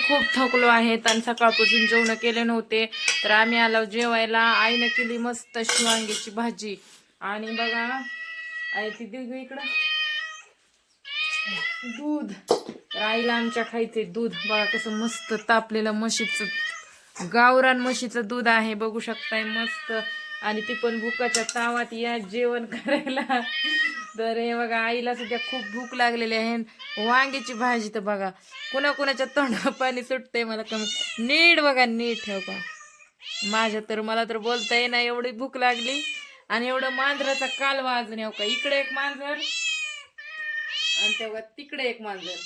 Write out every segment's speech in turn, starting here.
खूप थकलो आहेत आणि सकाळपासून जेवण केले नव्हते, तर आम्ही आलो जेवायला. आईने केली मस्त अशी वांग्याची भाजी. आणि बघा आई ती देऊ इकडं दूध. तर आईला आमच्या खायचे दूध. बघा कसं मस्त तापलेलं म्हशीचं, गावरान म्हशीचं दूध आहे, बघू शकताय मस्त. आणि ती पण भुकाच्या तावात या जेवण करायला. तर हे बघा आईला सुद्धा खूप भूक लागलेली आहे. वांग्याची भाजी तर बघा कुणाकुणाच्या तोंडाला पाणी सुटतंय. मला कमी नीट बघा, नीट ठेव का माझ्या, तर मला तर बोलता येईना एवढी भूक लागली. आणि एवढं मांजराचा कालवा अजून येऊ का, इकडे एक मांजर आणि तेव्हा तिकडे एक मांजर.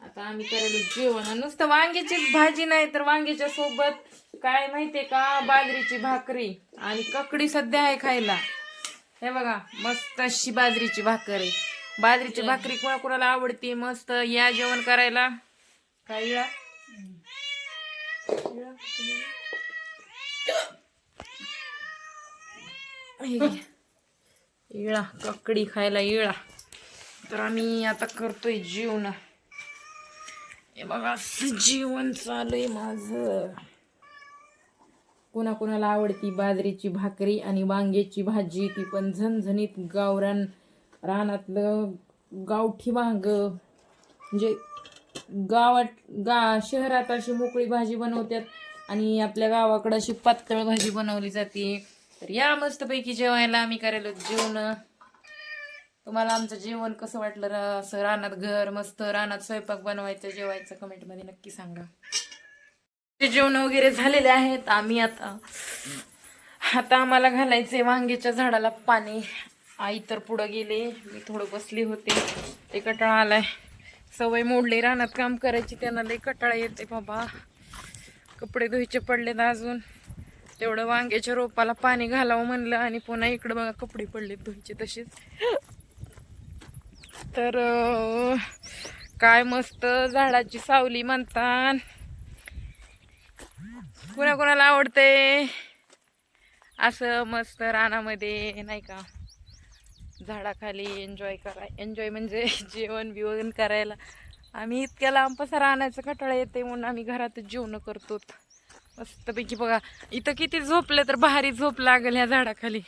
आता आम्ही करायला जेवण. नुसतं वांग्याचीच भाजी नाही तर वांग्याच्या सोबत काय माहितीये का, बाजरीची भाकरी आणि ककडी सध्या आहे खायला. हे बघा मस्त अशी बाजरीची भाकर आहे. बाजरीची भाकरी कोणाकोणाला आवडते. मस्त या जेवण करायला. काय या इळा ककडी खायला इळा. तर आम्ही आता करतोय जेवण. हे बघा जेवण चालू आहे माझं. कुणाकुणाला आवडती बाजरीची भाकरी आणि वांग्याची भाजी, ती पण झणझणीत गावरान रानातलं गावठी वांग. म्हणजे शहरात अशी मोकळी भाजी बनवतात आणि आपल्या गावाकडे अशी पातळ भाजी बनवली जाते. तर या मस्तपैकी जेवायला आम्ही करायला जेवण. तुम्हाला आमचं जेवण कसं वाटलं? असं रानात घर मस्त, रानात स्वयंपाक बनवायचं, जेवायचं, कमेंटमध्ये नक्की सांगा. जेवण वगैरे झालेले आहेत. आम्ही आता आम्हाला घालायचे वांग्याच्या झाडाला पाणी. आई तर पुढं गेले, मी थोडं बसली होते. ते कटाळा आलाय, सवय मोडली रानात काम करायची, त्यांना लई कटाळा येते बाबा. कपडे धुवायचे पडलेत अजून, तेवढं वांग्याच्या रोपाला पाणी घालावं म्हणलं आणि पुन्हा इकडं बघा कपडे पडलेत धुवायचे तसेच. तर काय मस्त झाडाची सावली म्हणतात. कुणाकुणाला आवडते असं मस्त रानामध्ये नाही का, झाडाखाली एन्जॉय एन्जॉय म्हणजे जेवण बिवण करायला. आम्ही इतक्या लांब पसार राहण्याचं कटाळा येते म्हणून आम्ही घरातच जेवण करतो. मस्तपैकी बघा इथं किती झोपले तर भारी झोप लागेल ह्या झाडाखाली.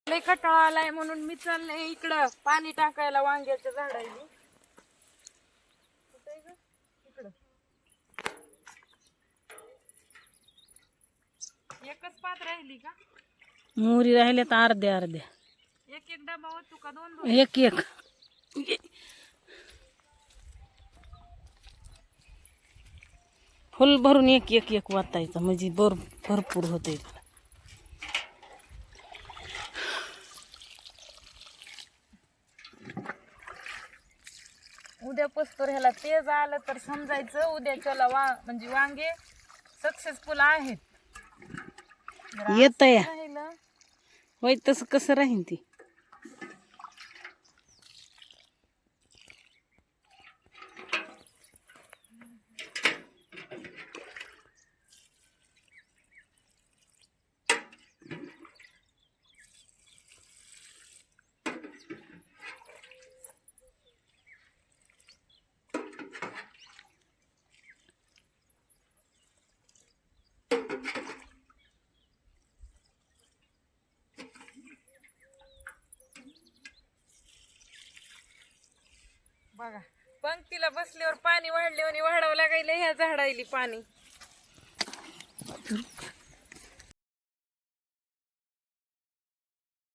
लय कटाळा आलाय म्हणून मी चालले इकडं पाणी टाकायला वांग्याच्या झाडाला. इकडं एकच पात राहिली का? मोहरी राहिल्या तर अर्ध्या अर्ध्या. एक एक डबा होतो का दोन? एक एक फुल भरून एक एक एक वाटायचं म्हणजे भरपूर होते. उद्या पस्तोर ह्याला तेज आलं तर समजायचं उद्याच्याला म्हणजे वांगे सक्सेसफुल आहेत. येत या होय, तसं कसं राहीन ती. बघा पंक्तीला बसल्यावर पाणी वाढले आणि वाढावं लागायला ह्या झाडायली पाणी.